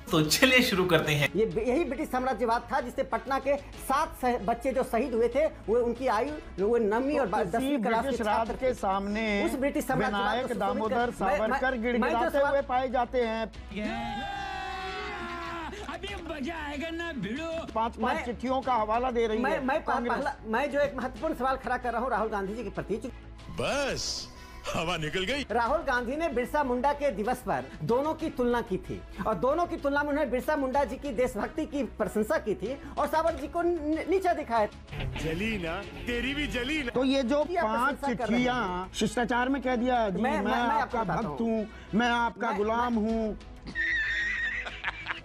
तो चलिए शुरू करते हैं। यही ब्रिटिश साम्राज्यवाद था जिससे पटना के 7 बच्चे जो शहीद हुए थे वो उनकी आयु वो 9वीं और 10वीं क्लास ब्रिटिश राज के सामने उस ब्रिटिश साम्राज्यवाद विनायक दामोदर सावरकर गिड़गिड़ाते हुए पाए जाते हैं। अभी मजा आएगा ना भिड़ो। 5 चिट्ठियों का हवाला दे रही है मैं जो एक महत्वपूर्ण सवाल खड़ा कर रहा हूँ राहुल गांधी जी के प्रति। बस हवा निकल गई। राहुल गांधी ने बिरसा मुंडा के दिवस पर दोनों की तुलना की थी और दोनों की तुलना में उन्होंने बिरसा मुंडा जी की देशभक्ति की प्रशंसा की थी और सावरकर जी को नीचा दिखाया। जली ना तेरी भी जली ना। तो ये जो 5 चिट्ठियां शिष्टाचार में कह दिया जी, मैं आपका भक्त हूँ, मैं आपका गुलाम हूँ,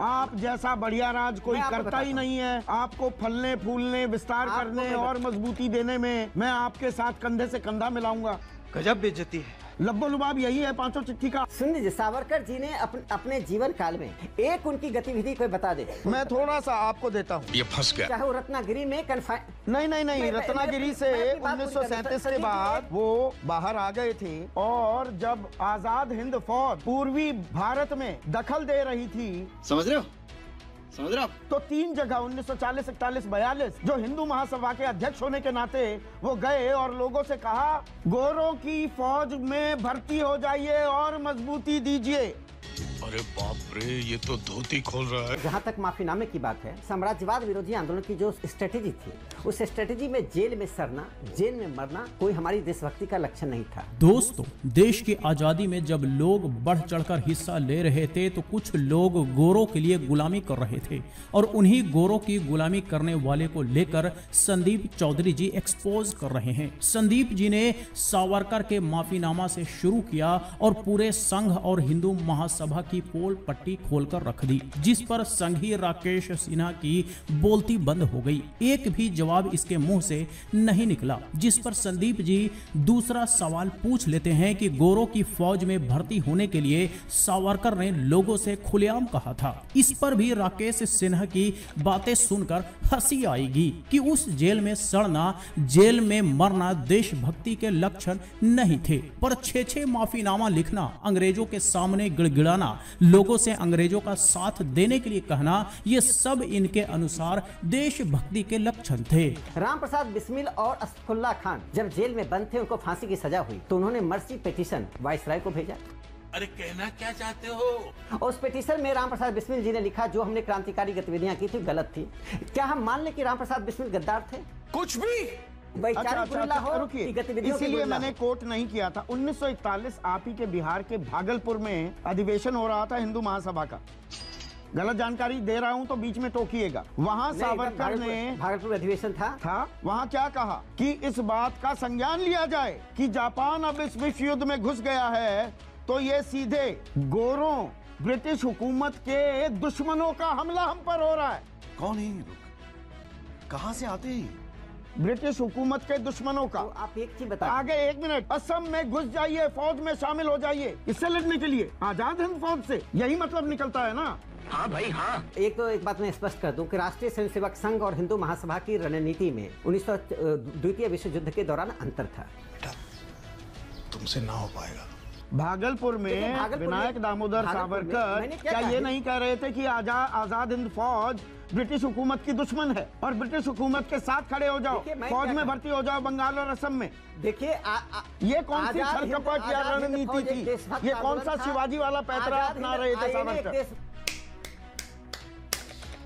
आप जैसा बढ़िया राज कोई करता ही नहीं है, आपको फलने फूलने विस्तार करने और मजबूती देने में मैं आपके साथ कंधे से कंधा मिलाऊंगा। गजब बेइज्जती है। लब्बो लुबाब यही है 5 चिट्ठी का। सुन लीजिए, सावरकर जी ने अपने जीवन काल में एक उनकी गतिविधि कोई बता दे। मैं थोड़ा सा आपको देता हूँ। ये फंस गया। चाहे वो रत्नागिरी में नहीं रत्नागिरी से 1937 के बाद वो बाहर आ गए थे और जब आजाद हिंद फौज पूर्वी भारत में दखल दे रही थी, समझ रहे हो तो 3 जगह 1940, 41, 42 जो हिंदू महासभा के अध्यक्ष होने के नाते वो गए और लोगों से कहा गोरों की फौज में भर्ती हो जाइए और मजबूती दीजिए। अरे बाप रे, ये तो धोती खोल रहा है। जहाँ तक माफीनामे की बात है, साम्राज्यवाद विरोधी आंदोलन की जो स्ट्रेटेजी थी उस स्ट्रेटेजी में जेल में सड़ना, जेल में मरना कोई हमारी देशभक्ति का लक्षण नहीं था। दोस्तों, देश की आजादी में जब लोग बढ़ चढ़कर हिस्सा ले रहे थे तो कुछ लोग गोरों के लिए गुलामी कर रहे थे और उन्हीं गोरों की गुलामी करने वाले को लेकर संदीप चौधरी जी एक्सपोज कर रहे हैं। संदीप जी ने सावरकर के माफीनामा से शुरू किया और पूरे संघ और हिंदू महासभा की पोल पट्टी खोलकर रख दी, जिस पर संघी राकेश सिन्हा की बोलती बंद हो गई। एक भी जवाब इसके मुंह से नहीं निकला, जिस पर संदीप जी दूसरा सवाल पूछ लेते हैं कि गोरों की फौज में भर्ती होने के लिए सावरकर ने लोगों से खुलेआम कहा था। इस पर भी राकेश सिन्हा की बातें सुनकर हंसी आएगी कि उस जेल में सड़ना, जेल में मरना देशभक्ति के लक्षण नहीं थे, पर 6 माफीनामा लिखना, अंग्रेजों के सामने गिड़गिड़ाना, लोगों से अंग्रेजों का साथ देने के लिए कहना, ये सब इनके अनुसार देशभक्ति के लक्षण थे। राम प्रसाद बिस्मिल और असफुल्ला खान जब जेल में बंद थे, उनको फांसी की सजा हुई तो उन्होंने मर्सी पिटीशन वाइसराय को भेजा। अरे कहना क्या चाहते हो? और उस पिटीशन में राम प्रसाद बिस्मिल जी ने लिखा जो हमने क्रांतिकारी गतिविधियां की थी गलत थी। क्या हम मान लें कि राम प्रसाद बिस्मिल गद्दार थे? कुछ भी। इसीलिए मैंने कोट नहीं किया था। 1941 आप ही के बिहार के भागलपुर में अधिवेशन हो रहा था हिंदू महासभा का। गलत जानकारी दे रहा हूं तो बीच में टोकिएगा। वहां सावरकर ने भागलपुर अधिवेशन था वहां क्या कहा कि इस बात का संज्ञान लिया जाए कि जापान अब इस विश्व युद्ध में घुस गया है तो ये सीधे गोरों ब्रिटिश हुकूमत के दुश्मनों का हमला हम पर हो रहा है। कौन है ये लोग? कहां से आते हैं? ब्रिटिश हुकूमत के दुश्मनों का। तो आप एक चीज बताइए। आगे 1 मिनट। असम में घुस जाइए, फौज में शामिल हो जाइए, इससे लड़ने के लिए, आजाद हिंद फौज से, यही मतलब निकलता है ना। हाँ भाई हाँ। एक बात मैं स्पष्ट कर दूं कि राष्ट्रीय स्वयंसेवक संघ और हिंदू महासभा की रणनीति में 19द्वितीय विश्व युद्ध के दौरान अंतर था। तुमसे ना हो पाएगा। भागलपुर में विनायक दामोदर सावरकर क्या ये नहीं कह रहे थे कि आजाद हिंद फौज ब्रिटिश हुकूमत की दुश्मन है और ब्रिटिश हुकूमत के साथ खड़े हो जाओ, फौज में भर्ती हो जाओ बंगाल और असम में? देखिए ये कौन सी छलकपट या रणनीति थी? ये कौन सा शिवाजी वाला पैतरा अपना रहे थे सावरकर?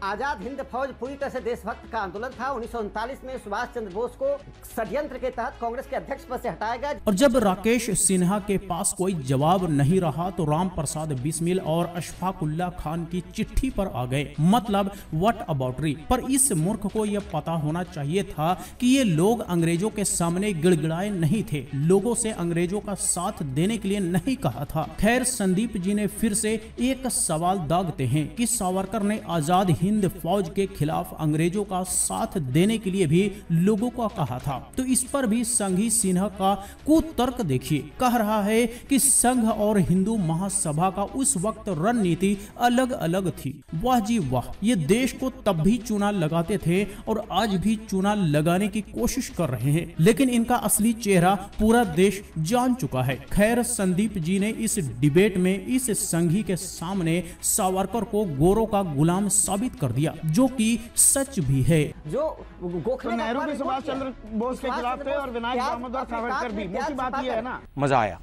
आजाद हिंद फौज पूरी तरह से देशभक्त का आंदोलन था। 1939 में सुभाष चंद्र बोस को षड्यंत्र के तहत कांग्रेस के अध्यक्ष पद से हटाया गया। और जब राकेश सिन्हा के पास कोई जवाब नहीं रहा तो राम प्रसाद बिस्मिल और अशफाकुल्ला खान की चिट्ठी पर आ गए, मतलब व्हाट अबाउट री। पर इस मूर्ख को यह पता होना चाहिए था कि ये लोग अंग्रेजों के सामने गिड़गिड़ाए नहीं थे, लोगों से अंग्रेजों का साथ देने के लिए नहीं कहा था। खैर, संदीप जी ने फिर से एक सवाल दागते हैं कि सावरकर ने आजाद हिंद फौज के खिलाफ अंग्रेजों का साथ देने के लिए भी लोगों को कहा था। तो इस पर भी संघी सिन्हा का कुतर्क देखिए, कह रहा है कि संघ और हिंदू महासभा का उस वक्त रणनीति अलग अलग थी। वाह जी वाह, ये देश को तब भी चूना लगाते थे और आज भी चूना लगाने की कोशिश कर रहे हैं, लेकिन इनका असली चेहरा पूरा देश जान चुका है। खैर, संदीप जी ने इस डिबेट में इस संघी के सामने सावरकर को गोरों का गुलाम साबित कर दिया, जो कि सच भी है। जो गोखले नेहरू भी सुभाष चंद्र बोस के खिलाफ थे और विनायक दामोदर सावरकर भी। मोटी बात यह है ना, मजा आया।